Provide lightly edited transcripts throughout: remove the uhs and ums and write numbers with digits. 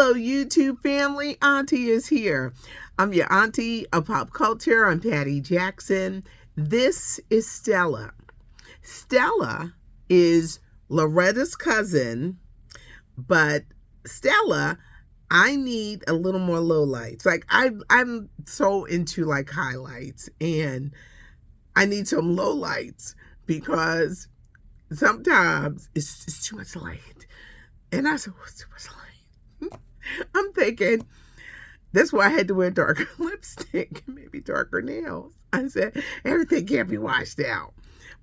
Hello, YouTube family. Auntie is here. I'm your auntie of pop culture. I'm Patty Jackson. This is Stella. Stella is Loretta's cousin, but Stella, I need a little more lowlights. Like I'm so into like highlights, and I need some lowlights because sometimes it's too much light. And I said, what's too much light? I'm thinking, that's why I had to wear darker lipstick, maybe darker nails. I said, everything can't be washed out.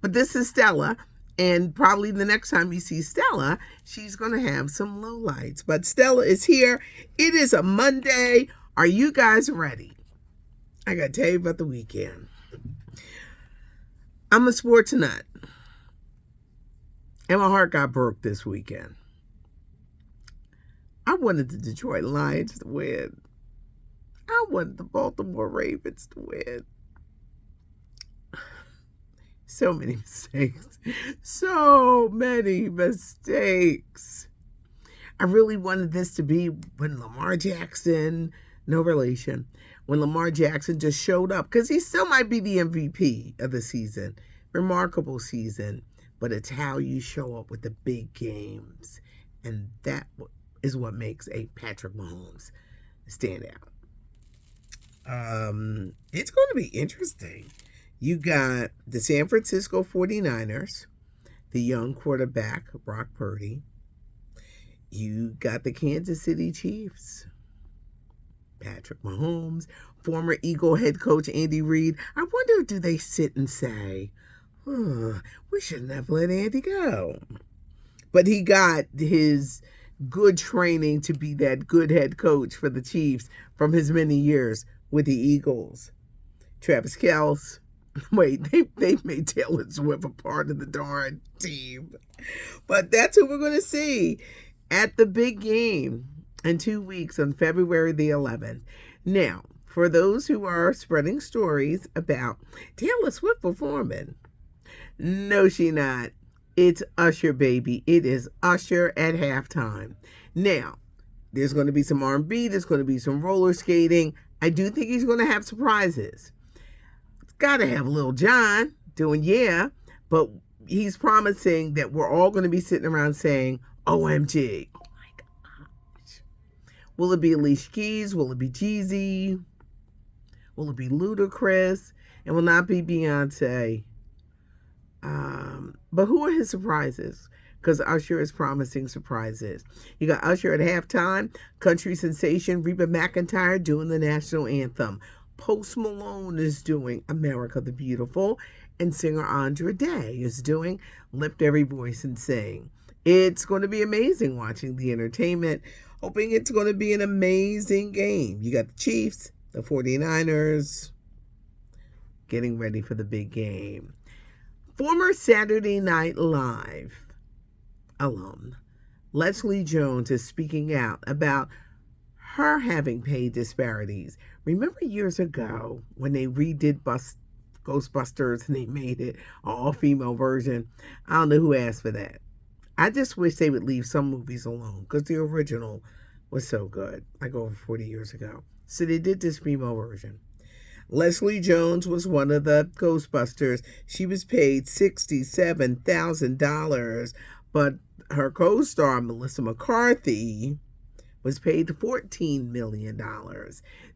But this is Stella, and probably the next time you see Stella, she's going to have some lowlights. But Stella is here. It is a Monday. Are you guys ready? I got to tell you about the weekend. I'm a sports nut, and my heart got broke this weekend. I wanted the Detroit Lions to win. I wanted the Baltimore Ravens to win. So many mistakes. So many mistakes. I really wanted this to be when Lamar Jackson, no relation, when Lamar Jackson just showed up, because he still might be the MVP of the season. Remarkable season. But it's how you show up with the big games. And that is what makes a Patrick Mahomes stand out. It's going to be interesting. You got the San Francisco 49ers, the young quarterback, Brock Purdy. You got the Kansas City Chiefs, Patrick Mahomes, former Eagle head coach Andy Reid. I wonder, do they sit and say, we shouldn't have let Andy go? But he got his good training to be that good head coach for the Chiefs from his many years with the Eagles. Travis Kelce. Wait, they made Taylor Swift a part of the darn team. But that's who we're going to see at the big game in 2 weeks on February the 11th. Now, for those who are spreading stories about Taylor Swift performing, no, she not. It's Usher, baby. It is Usher at halftime. Now, there's going to be some R&B. There's going to be some roller skating. I do think he's going to have surprises. It's got to have Lil Jon doing yeah, but he's promising that we're all going to be sitting around saying, OMG. Oh, my gosh. Will it be Alicia Keys? Will it be Jeezy? Will it be Ludacris? It will not be Beyonce. But who are his surprises? Because Usher is promising surprises. You got Usher at halftime, country sensation Reba McEntire doing the national anthem. Post Malone is doing America the Beautiful, and singer Andra Day is doing Lift Every Voice and Sing. It's going to be amazing watching the entertainment. Hoping it's going to be an amazing game. You got the Chiefs, the 49ers, getting ready for the big game. Former Saturday Night Live alum Leslie Jones is speaking out about her having pay disparities. Remember years ago when they redid Ghostbusters and they made it an all-female version? I don't know who asked for that. I just wish they would leave some movies alone because the original was so good, like over 40 years ago. So they did this female version. Leslie Jones was one of the Ghostbusters. She was paid $67,000, but her co-star, Melissa McCarthy, was paid $14 million.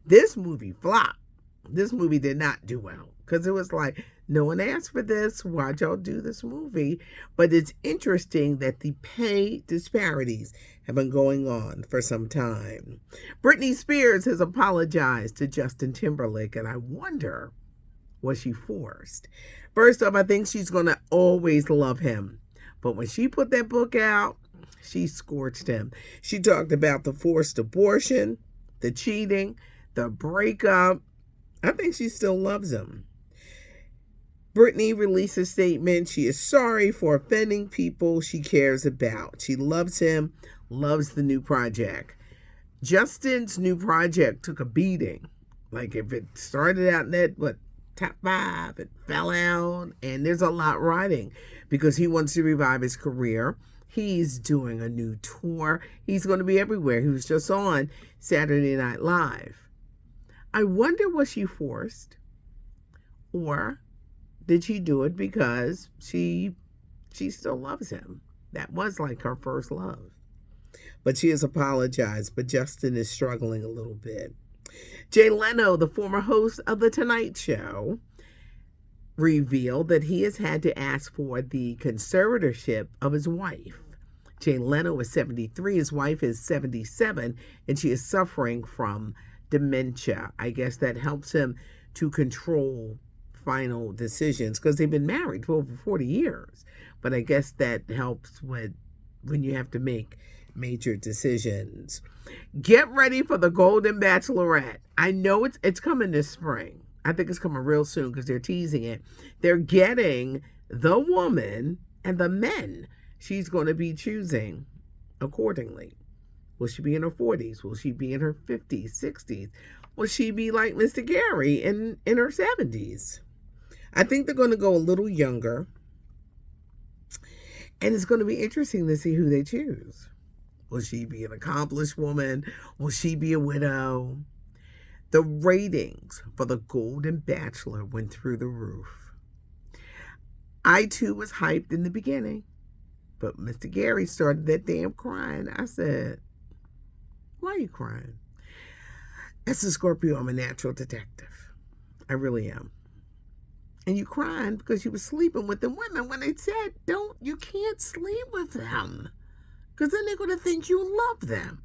This movie flopped. This movie did not do well because it was like, no one asked for this. Why'd y'all do this movie? But it's interesting that the pay disparities have been going on for some time. Britney Spears has apologized to Justin Timberlake, and I wonder, was she forced? First off, I think she's going to always love him. But when she put that book out, she scorched him. She talked about the forced abortion, the cheating, the breakup. I think she still loves him. Britney released a statement. She is sorry for offending people she cares about. She loves him, loves the new project. Justin's new project took a beating. Like if it started out in that, top 5, it fell out. And there's a lot riding because he wants to revive his career. He's doing a new tour. He's going to be everywhere. He was just on Saturday Night Live. I wonder, was she forced? Or did she do it because she still loves him? That was like her first love. But she has apologized, but Justin is struggling a little bit. Jay Leno, the former host of The Tonight Show, revealed that he has had to ask for the conservatorship of his wife. Jay Leno is 73, his wife is 77, and she is suffering from dementia. I guess that helps him to control final decisions because they've been married for over 40 years. But I guess that helps with when you have to make major decisions. Get ready for the Golden Bachelorette. I know it's coming this spring. I think it's coming real soon because they're teasing it. They're getting the woman and the men she's going to be choosing accordingly. Will she be in her 40s? Will she be in her 50s, 60s? Will she be like Mr. Gary in her 70s? I think they're going to go a little younger. And it's going to be interesting to see who they choose. Will she be an accomplished woman? Will she be a widow? The ratings for the Golden Bachelor went through the roof. I too was hyped in the beginning, but Mr. Gary started that damn crying. I said, why are you crying? As a Scorpio, I'm a natural detective. I really am. And you crying because you were sleeping with the women when they said, you can't sleep with them. Because then they're going to think you love them.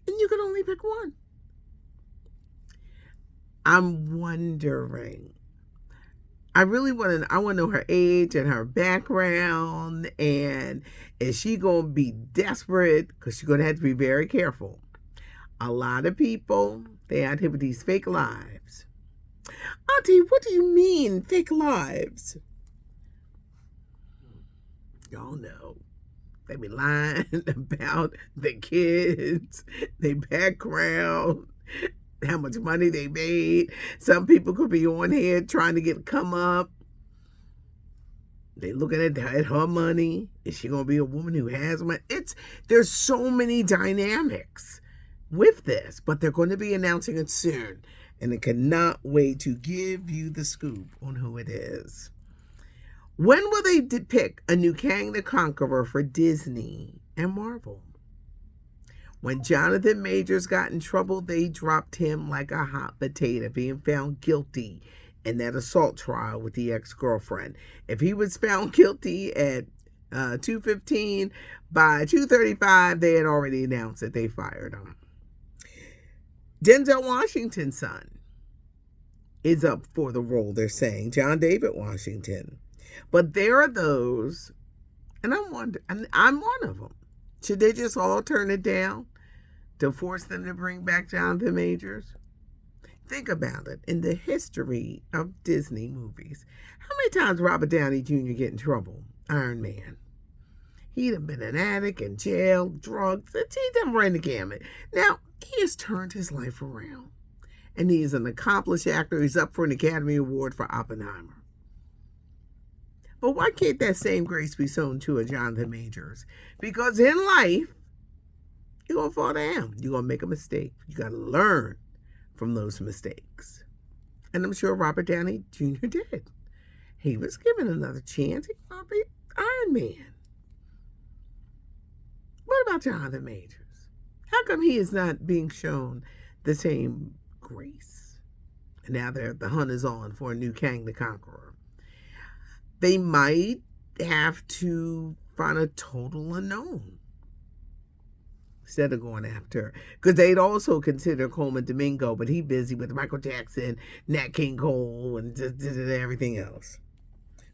And you can only pick one. I'm wondering. I want to know her age and her background. And is she going to be desperate? Because she's going to have to be very careful. A lot of people, they're out here with these fake lives. Auntie, what do you mean, fake lives? Y'all know. They be lying about the kids, their background, how much money they made. Some people could be on here trying to come up. They looking at her money. Is she going to be a woman who has money? There's so many dynamics with this, but they're going to be announcing it soon. And I cannot wait to give you the scoop on who it is. When will they pick a new Kang the Conqueror for Disney and Marvel? When Jonathan Majors got in trouble, they dropped him like a hot potato, being found guilty in that assault trial with the ex-girlfriend. If he was found guilty at 2:15, by 2:35, they had already announced that they fired him. Denzel Washington's son is up for the role, they're saying, John David Washington. But there are those, and I'm one of them. Should they just all turn it down to force them to bring back Jonathan Majors? Think about it. In the history of Disney movies, how many times Robert Downey Jr. get in trouble? Iron Man. He'd have been an addict, in jail, drugs. He done ran the gamut. Now, he has turned his life around. And he is an accomplished actor. He's up for an Academy Award for Oppenheimer. But why can't that same grace be shown to a Jonathan Majors? Because in life, you're going to fall down. You're going to make a mistake. You got to learn from those mistakes. And I'm sure Robert Downey Jr. did. He was given another chance. He might be Iron Man. What about Jonathan Majors? How come he is not being shown the same grace? And now the hunt is on for a new Kang the Conqueror. They might have to find a total unknown instead of going after, because they'd also consider Coleman Domingo, but he's busy with Michael Jackson, Nat King Cole, and everything else.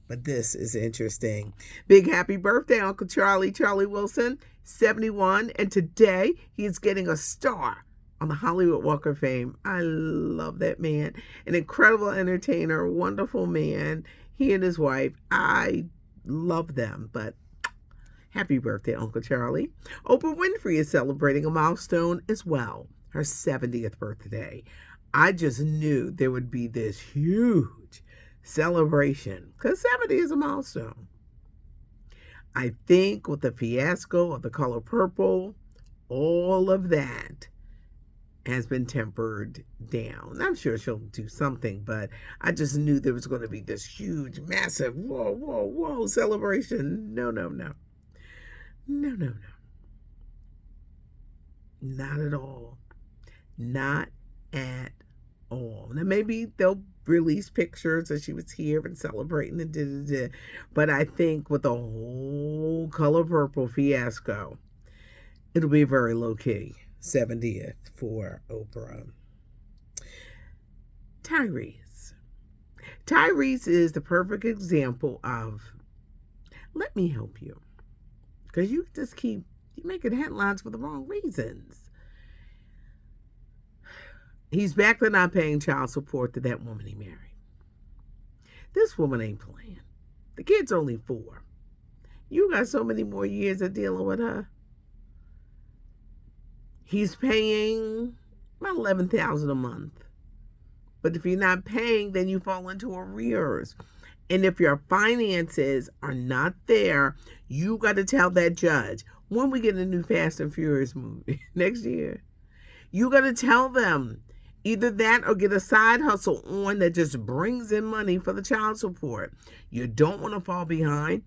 But this is interesting. Big happy birthday, Uncle Charlie Wilson, 71, and today he is getting a star on the Hollywood Walk of Fame. I love that man. An incredible entertainer, wonderful man. He and his wife, I love them, but happy birthday, Uncle Charlie. Oprah Winfrey is celebrating a milestone as well, her 70th birthday. I just knew there would be this huge celebration because 70 is a milestone. I think with the fiasco of the color purple, all of that has been tempered down. I'm sure she'll do something, but I just knew there was going to be this huge, massive, whoa, whoa, whoa celebration. No, no, no. No, no, no. Not at all. Not at all. Now, maybe they'll release pictures that she was here and celebrating and da. But I think with the whole color purple fiasco, it'll be very low key. 70th for Oprah. Tyrese. Tyrese is the perfect example of, let me help you. Because you just keep making headlines for the wrong reasons. He's back to not paying child support to that woman he married. This woman ain't playing. The kid's only 4. You got so many more years of dealing with her. He's paying about $11,000 a month. But if you're not paying, then you fall into arrears. And if your finances are not there, you got to tell that judge, when we get a new Fast and Furious movie next year, you got to tell them either that or get a side hustle on that just brings in money for the child support. You don't want to fall behind.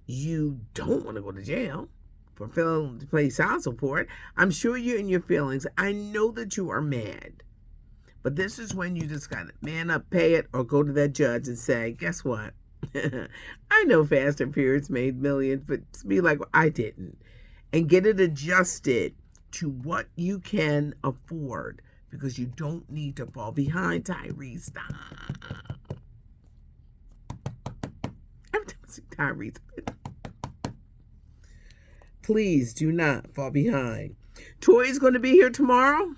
You don't want to go to jail for failing to pay child support. I'm sure you're in your feelings. I know that you are mad. But this is when you just got to man up, pay it, or go to that judge and say, guess what? I know Fast and Furious made millions, but be like, well, I didn't. And get it adjusted to what you can afford, because you don't need to fall behind, Tyrese. Stop. Every time I see Tyrese, please do not fall behind. Toy's going to be here tomorrow.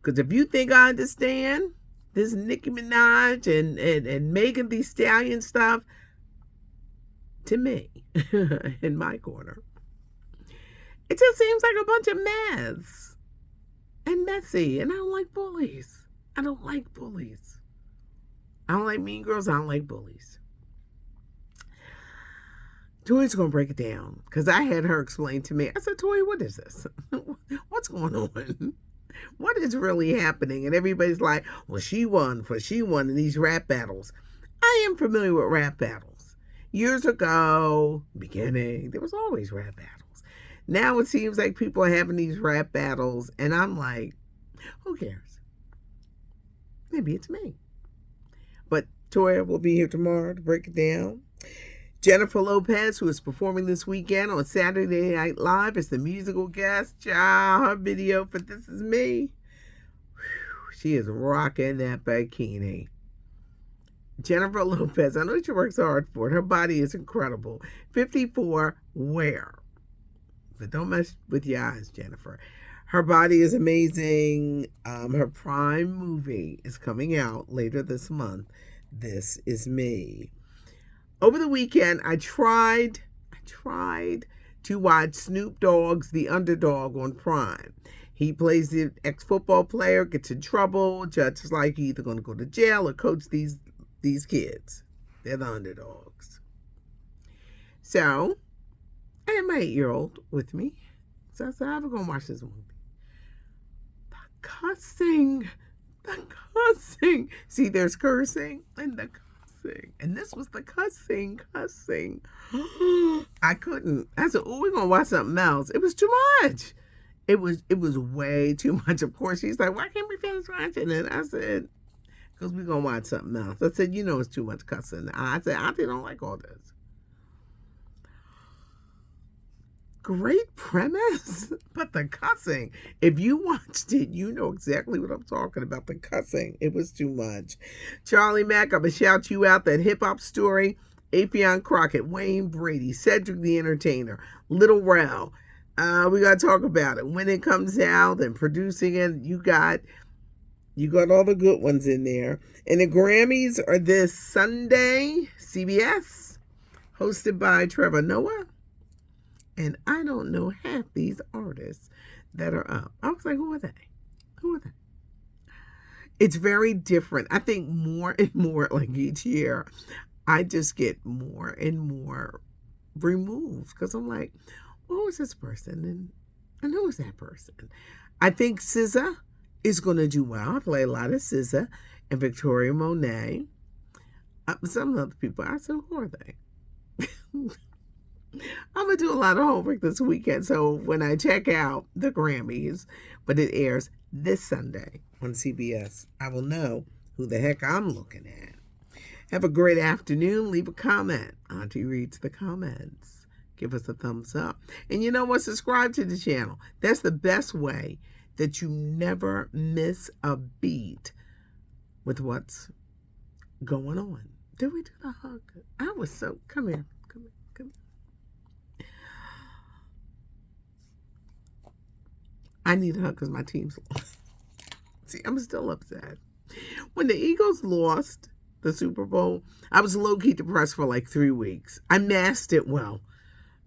Because if you think I understand this Nicki Minaj and Megan Thee Stallion stuff, to me, in my corner, it just seems like a bunch of mess and messy. And I don't like bullies. I don't like bullies. I don't like mean girls. I don't like bullies. Toy's going to break it down, because I had her explain to me. I said, Toy, what is this? What's going on? What is really happening? And everybody's like, well, she won in these rap battles. I am familiar with rap battles. Years ago, beginning, there was always rap battles. Now it seems like people are having these rap battles, and I'm like, who cares? Maybe it's me. But Toya will be here tomorrow to break it down. Jennifer Lopez, who is performing this weekend on Saturday Night Live, is the musical guest. Child, her video for This Is Me. Whew, she is rocking that bikini. Jennifer Lopez, I know she works hard for it. Her body is incredible. 54, where? But don't mess with your eyes, Jennifer. Her body is amazing. Her prime movie is coming out later this month. This Is Me. Over the weekend, I tried to watch Snoop Dogg's The Underdog on Prime. He plays the ex-football player, gets in trouble. Judge is like, you're either going to go to jail or coach these kids. They're the underdogs. So, I had my 8-year-old with me. So I said, I'm going to watch this movie. The cussing. See, there's cursing and the cussing. And this was the cussing. I couldn't. I said, oh, we're going to watch something else. It was too much. It was way too much. Of course, she's like, why can't we finish watching it? I said, because we're going to watch something else. I said, you know it's too much cussing. I said, Auntie don't like all this. Great premise, but the cussing. If you watched it, you know exactly what I'm talking about. The cussing. It was too much. Charlie Mack, I'm going to shout you out. That hip-hop story. Affion Crockett, Wayne Brady, Cedric the Entertainer, Little Rel. We got to talk about it. When it comes out and producing it, you got all the good ones in there. And the Grammys are this Sunday, CBS, hosted by Trevor Noah. And I don't know half these artists that are up. I was like, who are they? It's very different. I think more and more, like each year, I just get more and more removed because I'm like, well, who is this person? And who is that person? I think SZA is going to do well. I play a lot of SZA and Victoria Monet. Some other people, I said, who are they? I'm going to do a lot of homework this weekend. So when I check out the Grammys, but it airs this Sunday on CBS, I will know who the heck I'm looking at. Have a great afternoon. Leave a comment. Auntie reads the comments. Give us a thumbs up. And you know what? Subscribe to the channel. That's the best way that you never miss a beat with what's going on. Did we do the hug? I was so... Come here. Come here. Come here. I need a hug because my team's lost. See, I'm still upset. When the Eagles lost the Super Bowl, I was low-key depressed for like 3 weeks. I masked it well,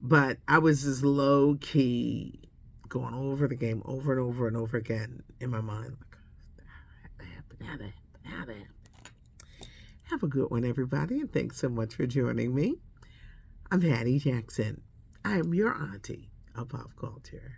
but I was just low-key going over the game over and over and over again in my mind. Like, how that happened? Have a good one, everybody, and thanks so much for joining me. I'm Hattie Jackson. I am your auntie of pop culture.